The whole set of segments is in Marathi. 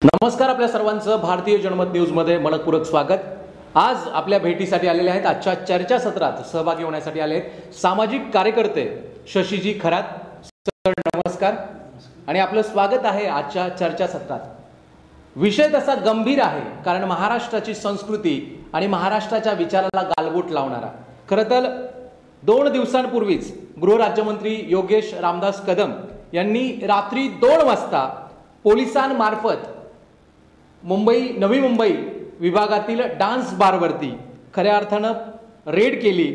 नमस्कार, आपल्या सर्वांचं भारतीय जनमत न्यूजमध्ये मनपूर्वक स्वागत। आज आपल्या भेटीसाठी आलेले आहेत, आजच्या चर्चासत्रात सहभागी होण्यासाठी आले आहेत सामाजिक कार्यकर्ते शशीजी खरात सर। नमस्कार आणि आपलं स्वागत आहे आजच्या चर्चासत्रात। विषय तसा गंभीर आहे, कारण महाराष्ट्राची संस्कृती आणि महाराष्ट्राच्या विचाराला गालबोट लावणारा। खरं तर 2 दिवसांपूर्वीच गृहराज्यमंत्री योगेश रामदास कदम यांनी रात्री 2 वाजता पोलिसांमार्फत नवी मुंबई विभागातील डान्स बारवरती खऱ्या अर्थानं रेड केली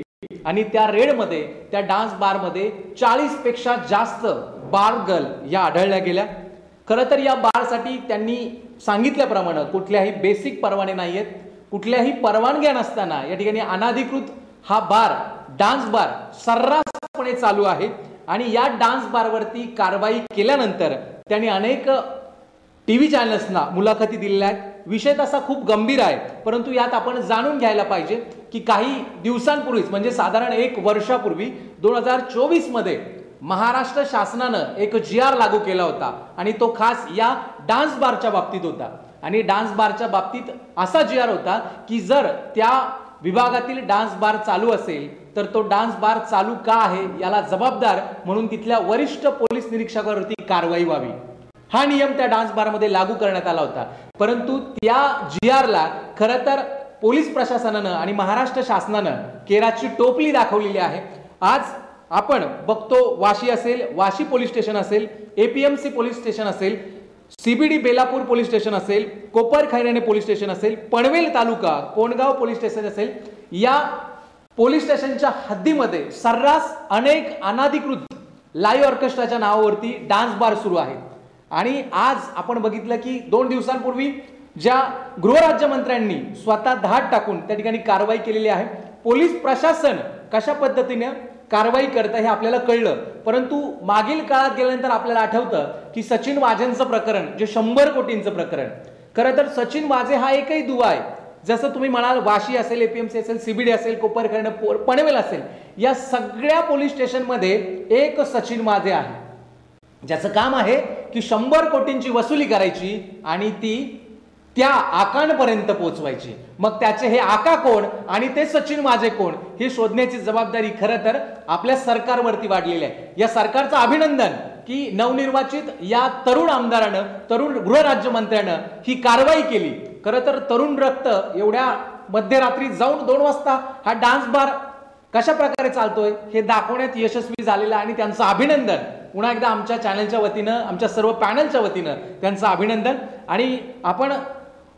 आणि त्या रेडमध्ये त्या डान्स बारमध्ये 40 पेक्षा जास्त बार गर्ल या आढळल्या गेल्या। खरं तर या बारसाठी त्यांनी सांगितल्याप्रमाणे कुठल्याही बेसिक परवाने नाहीयेत, कुठल्याही परवानग्या नसताना या ठिकाणी अनाधिकृत हा डान्स बार सर्रासपणे चालू आहे आणि या डान्स बारवरती कारवाई केल्यानंतर त्यांनी अनेक टीव्ही चॅनल्सना मुलाखती दिलेल्या आहेत। विषय तसा खूप गंभीर आहे, परंतु यात आपण जाणून घ्यायला पाहिजे की काही दिवसांपूर्वीच म्हणजे साधारण 1 वर्षापूर्वी 2024 मध्ये महाराष्ट्र शासनानं एक GR लागू केला होता आणि तो खास या डान्स बारच्या बाबतीत होता। आणि डान्स बारच्या बाबतीत असा GR होता की जर त्या विभागातील डान्स बार चालू असेल तर तो डान्स बार चालू का आहे याला जबाबदार म्हणून तिथल्या वरिष्ठ पोलीस निरीक्षकावरती कारवाई व्हावी, हा नियम त्या डान्स बारमध्ये लागू करण्यात आला होता। परंतु त्या GRला खरं तर पोलीस प्रशासनानं आणि महाराष्ट्र शासनानं केराची टोपली दाखवलेली आहे। आज आपण बघतो, वाशी असेल, वाशी पोलीस स्टेशन असेल, APMC पोलीस स्टेशन असेल, CBD बेलापूर पोलीस स्टेशन असेल, कोपरखैरणे पोलीस स्टेशन असेल, पनवेल तालुका कोणगाव पोलीस स्टेशन असेल, या पोलीस स्टेशनच्या हद्दीमध्ये सर्रास अनेक अनाधिकृत लाईव्ह ऑर्केस्ट्राच्या नावावरती डान्स बार सुरू आहेत। आणि आज आपण बघितलं की 2 दिवसांपूर्वी ज्या गृहराज्यमंत्र्यांनी स्वतः धाड टाकून त्या ठिकाणी कारवाई केलेली आहे, पोलीस प्रशासन कशा पद्धतीने कारवाई करतं हे आपल्याला कळलं। परंतु मागील काळात गेल्यानंतर आपल्याला आठवतं की सचिन वाझेंचं प्रकरण, जे 100 कोटींचं प्रकरण, खरं तर सचिन वाझे हा एकही दुवा आहे। जसं तुम्ही म्हणाल, वाशी असेल, APMC असेल, CBD असेल, कोपरखैरणे, पनवेल असेल, या सगळ्या पोलीस स्टेशनमध्ये एक सचिन वाझे आहे, ज्याचं काम आहे की 100 कोटींची वसुली करायची आणि ती त्या आकांपर्यंत पोहोचवायची। मग त्याचे हे आका कोण आणि ते सचिन वाझे कोण हे शोधण्याची जबाबदारी खरं तर आपल्या सरकारवरती वाढलेली आहे। या सरकारचं अभिनंदन की नवनिर्वाचित या तरुण आमदारानं, तरुण गृहराज्यमंत्र्यानं ही कारवाई केली। खरं तर तरुण रक्त एवढ्या मध्यरात्री जाऊन 2 वाजता हा डान्स बार कशा प्रकारे चालतोय हे दाखवण्यात यशस्वी झालेला आणि त्यांचं अभिनंदन पुन्हा एकदा आमच्या चॅनलच्या वतीनं, आमच्या सर्व पॅनलच्या वतीनं त्यांचं अभिनंदन। आणि आपण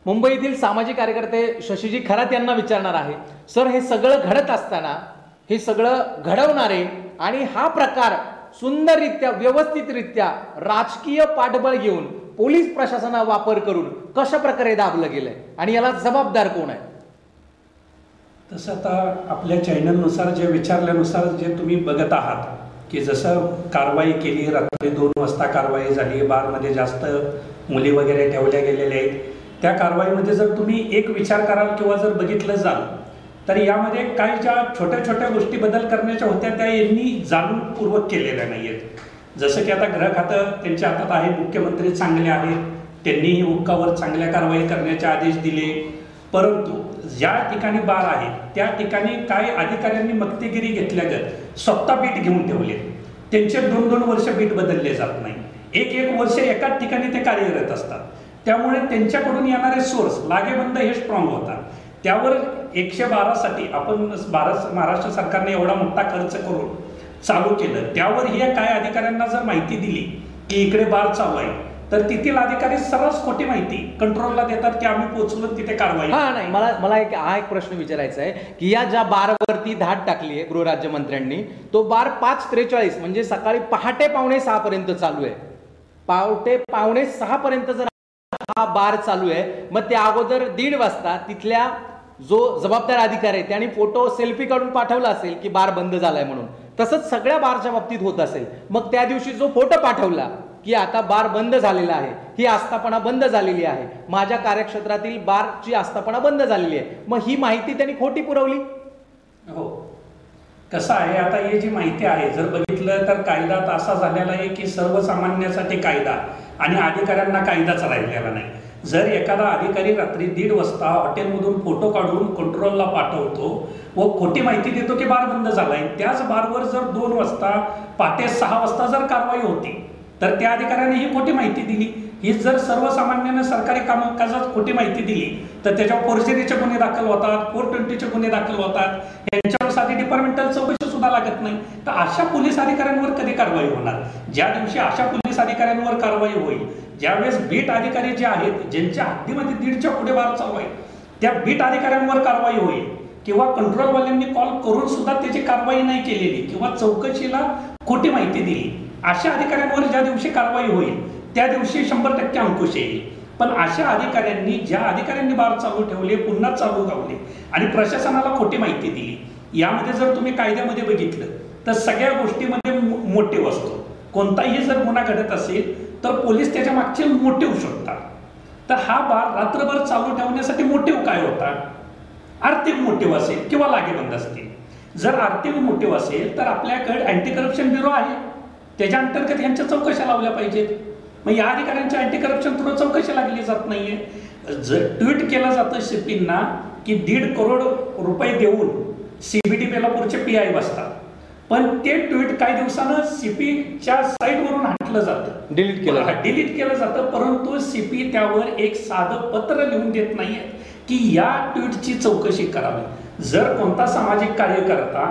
मुंबईतील सामाजिक कार्यकर्ते शशीजी खरात यांना विचारणार आहे, सर, हे सगळं घडत असताना हे सगळं घडवणारे आणि हा प्रकार सुंदररित्या, व्यवस्थितरित्या राजकीय पाठबळ घेऊन पोलीस प्रशासनाचा वापर करून कशा प्रकारे दाबलं गेलंय आणि याला जबाबदार कोण आहे? तसं आता आपल्या चॅनलनुसार जे विचारल्यानुसार जे तुम्ही बघत आहात की जसं कारवाई केली, रात्री 2 वाजता कारवाई झाली, बारमध्ये जास्त मुली वगैरे ठेवल्या गेलेल्या आहेत, त्या कारवाईमध्ये जर तुम्ही एक विचार कराल किंवा जर बघितलं जाल तर यामध्ये काही ज्या छोट्या छोट्या गोष्टी बदल करण्याच्या होत्या त्या यांनी जाणूनपूर्वक केलेल्या नाही आहेत। जसं की आता गृह खातं त्यांच्या हातात आहे, मुख्यमंत्री चांगले आहेत, त्यांनीही हुक्कावर चांगल्या कारवाई करण्याचे आदेश दिले। परंतु ज्या ठिकाणी बार आहे त्या ठिकाणी काय अधिकाऱ्यांनी मक्तेगिरी घेतल्यागत स्वतः बीट घेऊन ठेवले, त्यांचे 2-2 वर्ष बीट बदलले जात नाही, 1-1 वर्ष एकाच ठिकाणी ते कार्यरत असतात। त्यामुळे त्यांच्याकडून येणारे सोर्स लागेबंद हे स्ट्रॉंग होतात। त्यावर 112 साठी आपण महाराष्ट्र सरकारने एवढा मोठा खर्च करून चालू केलं, त्यावर हे काय अधिकाऱ्यांना जर माहिती दिली की इकडे बार चालू आहे तर तिथील अधिकारी सर्रास खोटी माहिती कंट्रोलला देतात की आम्ही पोहोचलो तिथे कारवाई। नाही, मला एक प्रश्न विचारायचा आहे की या ज्या बारवरती धाड टाकली आहे गृहराज्यमंत्र्यांनी, तो बार 5:43 म्हणजे सकाळी पहाटे 5:45 पर्यंत चालू आहे। पहाटे 5:45 पर्यंत जर हा बार चालू आहे, मग त्या अगोदर 1:30 वाजता तिथल्या जो जबाबदार अधिकारी आहे त्यांनी फोटो, सेल्फी काढून पाठवला असेल की बार बंद झालाय म्हणून। तसंच सगळ्या बारच्या बाबतीत होत असेल, मग त्या दिवशी जो फोटो पाठवला की आता बार बंद झालेला आहे, ही आस्थापना बंद झालेली आहे, माझ्या कार्यक्षेत्रातील बारची आस्थापना बंद झालेली आहे, मग ही माहिती त्यांनी खोटी पुरवली। हो, कसं आहे, आता ही जी माहिती आहे जर बघितलं तर कायदा असा झालेला आहे की सर्वसामान्यांसाठी कायदा आणि अधिकाऱ्यांना कायदाच राहिलेला नाही। जर एखादा अधिकारी रात्री 1:30 वाजता हॉटेलमधून फोटो काढून कंट्रोलला पाठवतो व खोटी माहिती देतो की बार बंद झालाय, त्याच बारवर जर 2 वाजता पहाटे 6 वाजता जर कारवाई होती तर त्या अधिकाऱ्याने ही खोटी माहिती दिली. ही जर सर्वसामान्यानं सरकारी कामकाजात खोटी माहिती दिली तर त्याच्यावर फोर्जरीचे गुन्हे दाखल होतात, 420चे गुन्हे दाखल होतात. यांच्यावर साधी डिपार्टमेंटल चौकशी सुद्धा लागत नाही. तर अशा पोलीस अधिकाऱ्यांवर कधी कारवाई होणार? ज्या दिवशी अशा पोलीस अधिकाऱ्यांवर कारवाई होईल, ज्यावेळेस बीट अधिकारी जे आहेत ज्यांच्या हद्दीमध्ये 1.5च्या पुढे बार चालू आहे, त्या बीट अधिकाऱ्यांवर कारवाई होईल किंवा कंट्रोलवाल्यांनी कॉल करून सुद्धा त्याची कारवाई नाही केलेली किंवा चौकशीला खोटी माहिती दिली, अशा अधिकाऱ्यांवर ज्या दिवशी कारवाई होईल त्या दिवशी 100% अंकुश येईल. पण अशा अधिकाऱ्यांनी, ज्या अधिकाऱ्यांनी बार चालू ठेवले, पुन्हा चालू ठेवले आणि प्रशासनाला खोटी माहिती दिली, यामध्ये जर तुम्ही कायद्यामध्ये बघितलं तर सगळ्या गोष्टीमध्ये मोटिव्ह असतो. कोणताही जर गुन्हा घडत असेल तर पोलीस त्याच्या मागचे मोटिव्ह शोधतात. तर हा बार रात्रभर चालू ठेवण्यासाठी मोटिव्ह काय होता? आर्थिक मोटिव्ह असेल किंवा लागेबंद असतील. जर आर्थिक मोटिव्ह असेल तर आपल्याकडे अँटी करप्शन ब्युरो आहे, त्याच्या अंतर्गत यांच्या चौकशा लावल्या पाहिजेत. मग या अधिकाऱ्यांच्या अँटी करप्शन थ्रू चौकशी लागली जात नाहीये. जर ट्विट केलं जातं शिपींना की 1.5 करोड रुपये देऊन CBD बेलापूरचे PI बसतात, पण ते ट्विट काही दिवसानं CPच्या साईटवरून हटलं जातं, डिलीट केलं जातं. परंतु CP त्यावर एक साधं पत्र लिहून देत नाहीये की या ट्विटची चौकशी करावी. जर कोणता सामाजिक कार्यकर्ता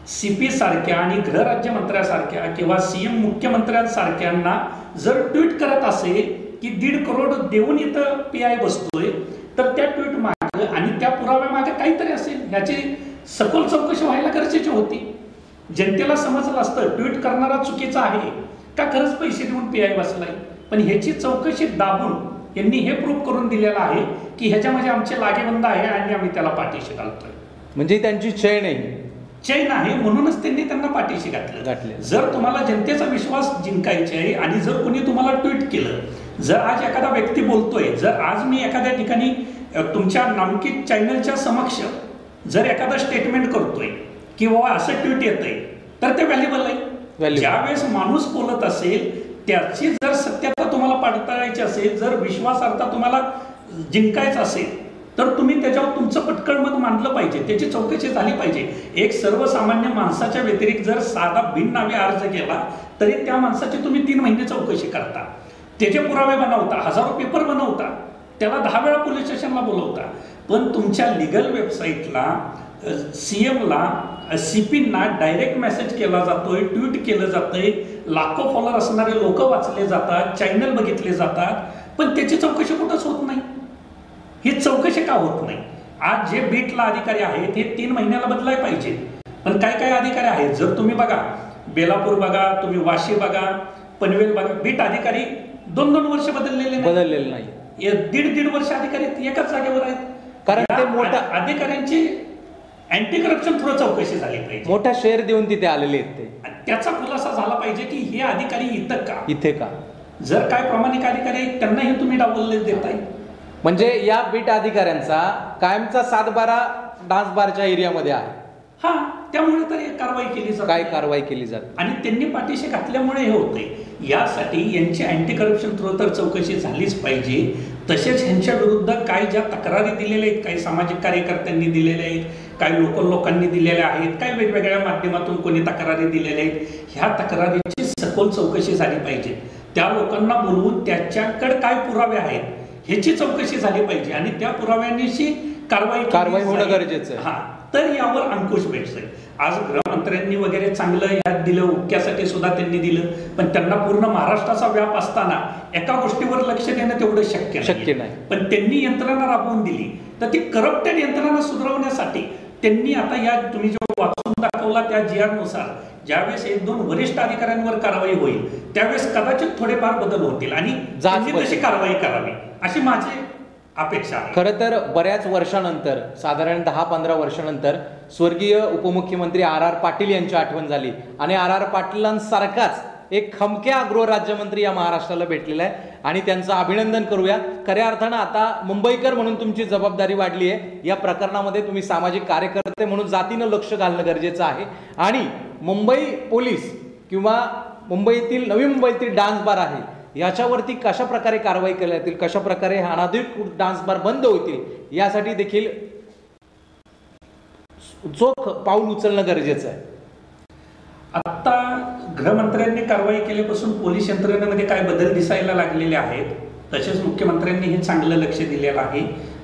CP सारख्या आणि गृहराज्यमंत्र्यासारख्या किंवा CM मुख्यमंत्र्यांसारख्यांना जर ट्विट करत असेल की 1.5 करोड देऊन इथं PI बसतोय, तर त्या ट्विट मागे आणि त्या पुराव्या मागे काहीतरी असेल, ह्याची सखोल चौकशी व्हायला गरजेची होती. जनतेला समजलं असतं ट्विट करणारा चुकीचा आहे का खरंच पैसे देऊन PI बसलाय. पण ह्याची चौकशी दाबून यांनी हे प्रूव्ह करून दिलेलं आहे की ह्याच्यामध्ये आमचे लागेबंद आहे आणि आम्ही त्याला पाठीशी घालतोय. म्हणजे त्यांची चैन आहे, म्हणूनच त्यांनी त्यांना पाठीशी घातलं. जर तुम्हाला जनतेचा विश्वास जिंकायचा आहे आणि जर कोणी तुम्हाला ट्विट केलं, जर आज एखादा व्यक्ती बोलतोय, जर आज मी एखाद्या ठिकाणी तुमच्या नामांकित चॅनलच्या समक्ष जर एखादा स्टेटमेंट करतोय की बाबा असं ट्विट येतंय, तर ते व्हॅल्युएबल आहे. ज्यावेळेस माणूस बोलत असेल त्याची जर सत्यता तुम्हाला पडताळायची असेल, जर विश्वासार्हता तुम्हाला जिंकायचं असेल, तर तुम्ही त्याच्यावर तुमचं पटकन मत मांडलं पाहिजे, त्याची चौकशी झाली पाहिजे. एक सर्वसामान्य माणसाच्या व्यतिरिक्त जर साधा बिननामी अर्ज केला तरी त्या माणसाची तुम्ही 3 महिने चौकशी करता, त्याचे पुरावे बनवता, हजारो पेपर बनवता, त्याला 10 वेळा पोलीस स्टेशनला बोलवता. पण तुमच्या लिगल वेबसाईटला CMला CPंना डायरेक्ट मेसेज केला जातोय, ट्विट केलं जातंय, लाखो फॉलोअर असणारे लोक वाचले जातात, चॅनल बघितले जातात, पण त्याची चौकशी कुठंच होत नाही. ही चौकशी का होत नाही? आज जे बीटला अधिकारी आहेत हे 3 महिन्याला बदलाय पाहिजे, पण काय अधिकारी आहेत, जर तुम्ही बघा बेलापूर बघा, तुम्ही वाशी बघा, पनवेल बघा, बीट अधिकारी 2-2 वर्ष बदललेले नाही. 1.5 वर्ष अधिकारी एकाच जागेवर आहेत. कारण ते मोठ्या अधिकाऱ्यांची अँटी करप्शन थ्रू चौकशी झाली पाहिजे. मोठा शेअर देऊन तिथे आलेले आहेत ते, त्याचा खुलासा झाला पाहिजे की हे अधिकारी इथे का. जर काय प्रामाणिक अधिकारी आहेत त्यांनाही तुम्ही डावलले देताय. म्हणजे या बीट अधिकाऱ्यांचा कायमचा 7-12 डान्स बारच्या एरियामध्ये आहे. त्यामुळे तर कारवाई केली जाते. काय कारवाई केली जाते आणि त्यांनी पाठीशी घातल्यामुळे हे होतंय. यासाठी यांची अँटी करप्शन थ्रू तर चौकशी झालीच पाहिजे. तसेच ह्यांच्या विरुद्ध काय ज्या तक्रारी दिलेल्या आहेत, काही सामाजिक कार्यकर्त्यांनी दिलेल्या आहेत, काही लोकांनी दिलेल्या आहेत, काही वेगवेगळ्या माध्यमातून कोणी तक्रारी दिलेल्या आहेत, ह्या तक्रारीची सखोल चौकशी झाली पाहिजे. त्या लोकांना बोलवून त्याच्याकडे काय पुरावे आहेत ह्याची चौकशी झाली पाहिजे आणि त्या पुराव्यांची कारवाई होणं गरजेचं आहे. तर यावर अंकुश भेटतोय. आज गृहमंत्र्यांनी वगैरे चांगलं यात दिलं, उक्क्यासाठी सुद्धा त्यांनी दिलं, पण त्यांना पूर्ण महाराष्ट्राचा व्याप असताना एका गोष्टीवर लक्ष देणं तेवढं शक्य नाही. पण त्यांनी यंत्रणा राबवून दिली, तर ती करप्टेड यंत्रणा सुधारवण्यासाठी त्यांनी आता या तुम्ही जो वाचून दाखवला त्या GR नुसार ज्यावेळेस 1-2 वरिष्ठ अधिकाऱ्यांवर कारवाई होईल त्यावेळेस कदाचित थोडेफार बदल होतील आणि तशी कारवाई करावी अशी माझी अपेक्षा आहे. खरं तर बऱ्याच वर्षानंतर, साधारण 10-15 वर्षानंतर स्वर्गीय उपमुख्यमंत्री RR पाटील यांची आठवण झाली आणि RR पाटीलांसारखाच एक खमक्या गृहराज्यमंत्री या महाराष्ट्राला भेटलेला आहे आणि त्यांचं अभिनंदन करूया. खऱ्या अर्थानं आता मुंबईकर म्हणून तुमची जबाबदारी वाढली आहे. या प्रकरणामध्ये तुम्ही सामाजिक कार्यकर्ते म्हणून जातीनं लक्ष घालणं गरजेचं आहे आणि मुंबई पोलीस किंवा नवी मुंबईतील डान्स बार आहे याच्यावरती कशा प्रकारे कारवाई करण्यात येईल, कशा प्रकारे अनाधिकृत डान्स बार बंद होतील यासाठी देखील चोख पाऊल उचलणं गरजेचं आहे. आता गृहमंत्र्यांनी कारवाई केल्यापासून पोलीस यंत्रणेमध्ये काय बदल दिसायला लागलेले आहेत. तसेच मुख्यमंत्र्यांनी हे चांगलं लक्ष दिलेलं आहे.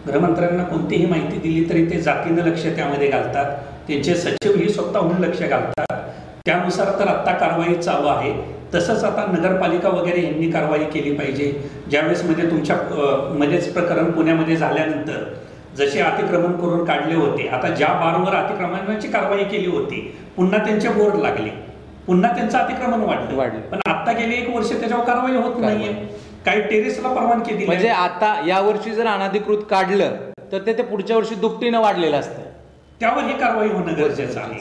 गृहमंत्र्यांना कोणतीही माहिती दिली तरी ते जातीनं लक्ष त्यामध्ये घालतात. त्यांचे सचिव ही स्वतःहून लक्ष घालतात. त्यानुसार तर आत्ता कारवाई चालू आहे. तसंच आता नगरपालिका वगैरे यांनी कारवाई केली पाहिजे. ज्यावेळेस मध्ये तुमच्या मध्येच प्रकरण पुण्यामध्ये झाल्यानंतर जसे अतिक्रमण करून काढले होते, आता ज्या बारवर अतिक्रमणाची कारवाई केली होती पुन्हा त्यांचे बोर्ड लागले, पुन्हा त्यांचं अतिक्रमण वाढलं. पण आता गेली 1 वर्ष त्याच्यावर कारवाई होत नाहीये. काही टेरेसला परवानगी दिली म्हणजे आता यावर्षी जर अनाधिकृत काढलं तर ते पुढच्या वर्षी दुपटीनं वाढलेलं असतं. त्यावर ही कारवाई होणं गरजेचं आहे.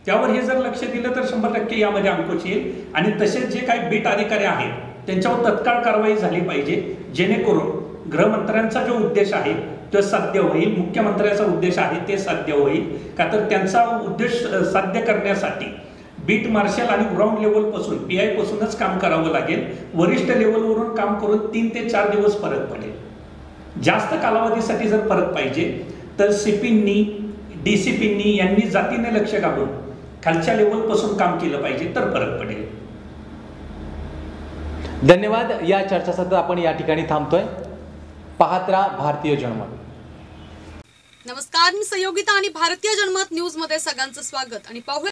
त्यावर हे जर लक्ष दिलं तर 100% यामध्ये अंकुश येईल. आणि तसेच जे काही बीट अधिकारी आहेत त्यांच्यावर तत्काळ कारवाई झाली पाहिजे, जेणेकरून गृहमंत्र्यांचा जो उद्देश आहे तो साध्य होईल, मुख्यमंत्र्यांचा उद्देश आहे ते साध्य होईल. का तर त्यांचा उद्देश साध्य करण्यासाठी बीट मार्शल आणि ग्राउंड लेवल पासून PI पासूनच काम करावं लागेल. वरिष्ठ लेवलवरून काम करून 3 ते 4 दिवस फरक पडेल. जास्त कालावधीसाठी जर फरक पाहिजे तर CPंनी DCPंनी यांनी जातीने लक्ष घालून खालच्या लेवल पासून काम केलं पाहिजे तर फरक पडेल. धन्यवाद. या चर्चासत्र आपण या ठिकाणी थांबतोय. पाहत राहा भारतीय जनमत. नमस्कार, मी सहयोगिता आणि भारतीय जनमत न्यूज मध्ये सगळ्यांचं स्वागत. आणि पाहूया